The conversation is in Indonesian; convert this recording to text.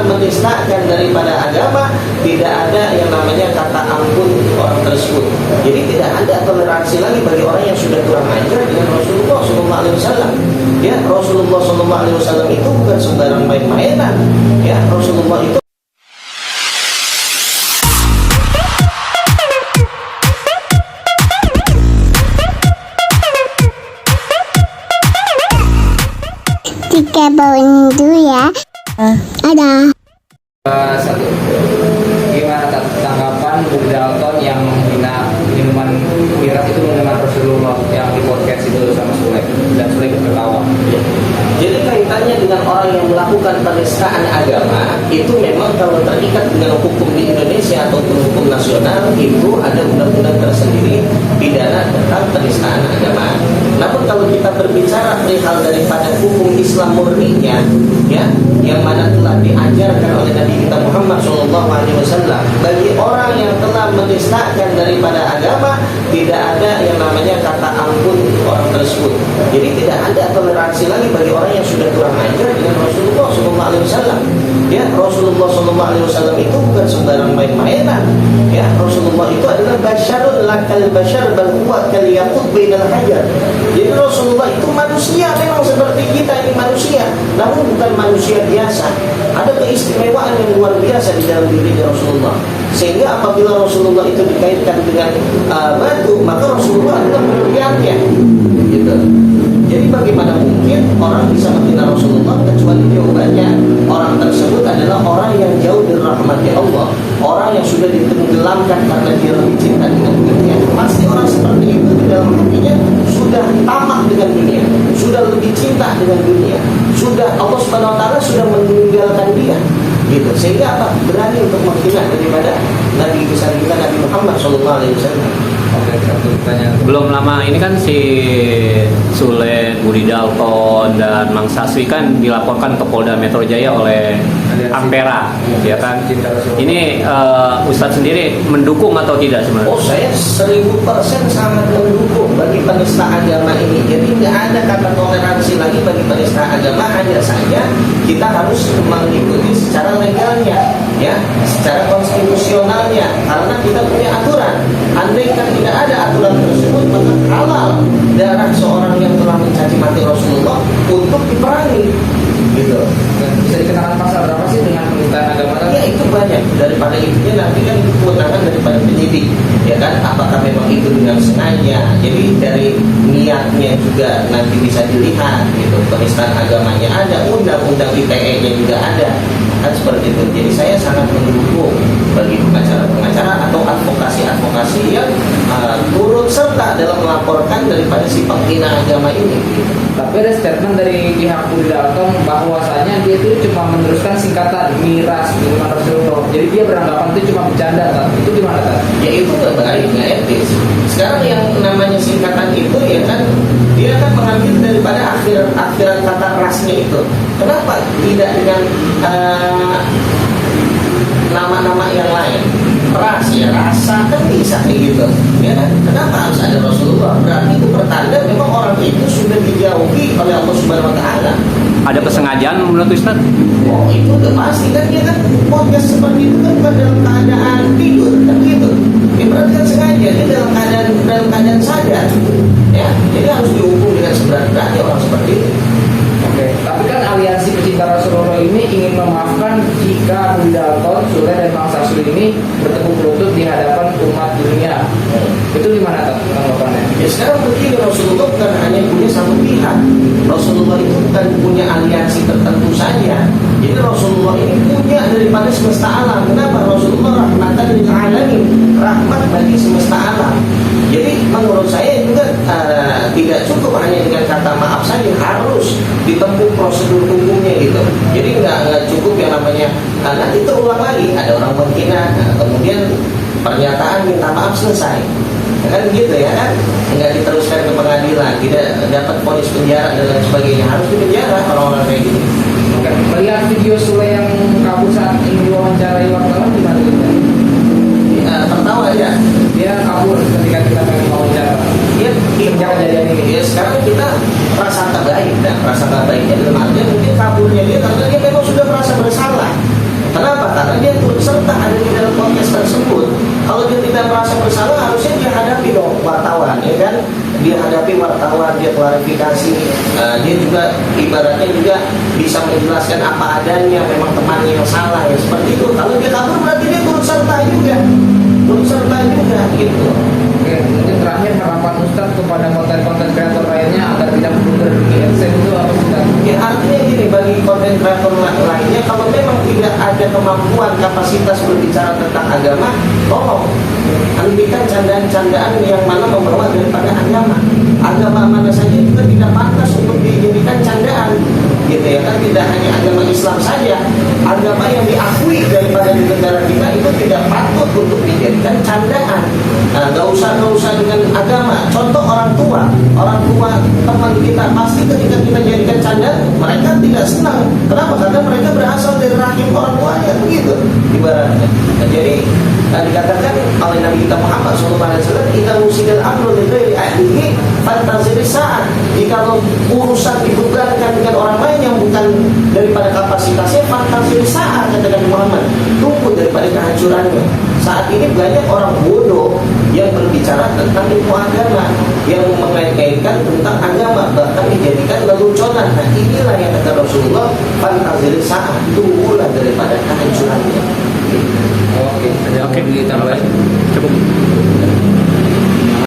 menistakan daripada agama, tidak ada yang namanya kata ampun orang tersebut. Jadi tidak ada toleransi lagi bagi orang yang sudah kurang ajar dengan Rasulullah SAW. Ya, Rasulullah SAW itu bukan sembarang main-mainan. Ya, Rasulullah itu tiga bawang dulu ya. Ada. Satu, gimana tanggapan Bung Dalton yang menghina minuman miras itu minuman Rasulullah yang di podcast itu sama Sule, dan Sule ketawa. Jadi kaitannya dengan orang yang melakukan penistaan agama itu memang kalau terikat dengan hukum di Indonesia atau hukum nasional itu ada undang-undang tersendiri pidana tentang penistaan agama. Namun kalau kita berbicara perihal daripada hukum Islam murninya, ya, yang mana telah diajarkan oleh Nabi kita Muhammad SAW, bagi orang yang telah menistakan daripada agama, tidak ada yang namanya kata ampun orang tersebut. Jadi tidak ada toleransi lagi bagi orang yang sudah kurang ajar dengan Rasulullah SAW. Ya, Rasulullah SAW itu bukan sembarang main-mainan. Ya, Rasulullah itu adalah basyarul lakal basyar bal huwa kal yaqut bainal hajar. Jadi Rasulullah itu manusia, memang seperti kita ini manusia, namun bukan manusia biasa. Ada keistimewaan yang luar biasa di dalam diri Rasulullah. Sehingga apabila Rasulullah itu dikaitkan dengan batu, maka Rasulullah adalah berliannya. Gitu. Jadi bagaimana mungkin orang bisa menghina Rasulullah kecuali jawabannya orang tersebut adalah orang yang jauh dari rahmatnya Allah, orang yang sudah ditenggelamkan karena dia lebih cinta dengan dunia. Pasti orang seperti itu di dalam hatinya sudah tamak dengan dunia, sudah lebih cinta dengan dunia, sudah Allah Subhanahu Wa Taala sudah meninggalkan dia. Gitu. Sehingga apa? Berani untuk menghina daripada Nabi besar kita Nabi Muhammad SAW. Oke, satu pertanyaan. Belum lama ini kan si Sule, Budi Dalton, dan Mang Saswi kan dilaporkan ke Polda Metro Jaya oleh Ampera, ya kan? Ini Ustadz sendiri mendukung atau tidak sebenarnya? Oh, saya 1000% sangat mendukung bagi penista agama ini. Jadi nggak ada kata toleransi lagi bagi penista agama, hanya saja kita harus mengikuti secara legalnya, ya, secara konstitusionalnya, karena kita punya aturan. Andaikan tidak ada aturan tersebut, maka halal darah seorang yang telah mencaci maki Rasulullah untuk diperangi, gitu. Dan bisa dikenakan pasal berapa sih dengan penistaan agama? Ya itu banyak, daripada itunya nanti kan kewenangan daripada penyidik, ya kan, apakah memang itu dengan sengaja. Jadi dari niatnya juga nanti bisa dilihat, gitu. Penistaan agamanya ada, undang-undang ITE-nya juga ada, kan seperti itu. Jadi saya sangat mendukung bagi pengacara-pengacara atau advokasi-advokasi yang turut serta dalam melaporkan daripada si penghina agama ini, gitu. Tapi ada statement dari pihak Budi Dalton bahwasanya dia itu cuma meneruskan singkatan miras minuman Rasulullah. Jadi dia beranggapan itu cuma bercanda, tak? Itu gimana, tak? Ya itu nggak baik, nggak etis. Sekarang yang namanya singkatan itu, ya kan, dia kan mengambil daripada akhiran kata rasnya itu. Kenapa tidak dengan nama-nama yang lain? Ras, ya rasa, kan bisa kayak gitu, ya kan? Kenapa harus ada Rasulullah? Berarti itu pertanda memang orang itu sudah dijauhi oleh Allah Subhanahu Wa Taala. Ada kesengajaan menurut Ustaz? Oh itu udah pasti kan, dia kan podcast seperti itu kan bukan dalam keadaan tidur, kan gitu. Dia berarti kan sengaja, dia dalam keadaan sadar, ya. Jadi harus dihukum dengan seberat-beratnya orang seperti itu. Oke, tapi kan aliansi pecinta Rasulullah ini ingin memaafkan jika Budi Dalton, Sule, dan Mang Saswi ini bertepuk lutut di hadapan umat dunia. Itu gimana, tak, tanggapannya? Ya sekarang begini, Rasulullah bukan hanya punya satu pihak. Rasulullah itu bukan punya aliansi tertentu saja. Jadi Rasulullah ini punya daripada semesta alam. Kenapa? Rasulullah rahmatan lil alamin, rahmat bagi semesta alam. Jadi menurut saya juga tidak cukup hanya dengan kata maaf saja, harus ditempuh prosedur hukumnya gitu. Jadi nggak cukup yang namanya nanti terulang lagi, ada orang menghina, kemudian pernyataan minta maaf selesai, kan gitu ya kan, nggak diteruskan ke pengadilan, tidak dapat vonis penjara dan lain sebagainya, harus dipenjara orang-orang kayak gini. Oke, melihat video Sule yang kabur saat ini wawancarai wartawan gimana gitu? Tertawa ya, Dia kabur ketika kita pengen wawancara. dia Kejadian ini. ya sekarang kita prasangka baik, dan prasangka baiknya dalam artian mungkin kaburnya dia karena dia memang sudah merasa bersalah. dia hadapi wartawan, dia klarifikasi, dia juga ibaratnya juga bisa menjelaskan apa adanya, memang temannya yang salah ya seperti itu. Kalau dia kabur berarti dia turut serta juga gitu. Oke, mungkin terakhir harapan Ustadz kepada konten-konten kreator lainnya agar tidak blunder di AdSense itu apa Ustadz? Ya artinya gini, bagi konten kreator lainnya, kalau memang tidak ada kemampuan kapasitas berbicara tentang agama, tolong hentikan candaan-candaan yang mana membawa daripada agama. Agama mana saja juga tidak pantas untuk dijadikan candaan, gitu ya kan. Tidak hanya agama Islam saja, agama yang diakui daripada di negara kita itu tidak patut untuk dijadikan candaan. Nah, gak usah dengan agama. Contoh orang tua teman kita, pasti ketika kita jadikan candaan, mereka tidak senang. Kenapa? Karena mereka berasal dari rahim orang tuanya, begitu ibaratnya. Nah, jadi dikatakan oleh Nabi kita Muhammad SAW, kita musidil amru dari ahlihi fantazir saat. Jika urusan dibebankan dengan orang lain yang bukan daripada kapasitasnya, fantazir saat, kata Nabi Muhammad, tunggu daripada kehancurannya. Saat ini banyak orang bodoh yang berbicara tentang ilmu agama, yang mengait-ngaitkan tentang agama, bahkan dijadikan leluconan. Nah, inilah yang kata Rasulullah, fantazir saat, tunggulah daripada kehancurannya. Oke, ada Oke, ditambah. cukup.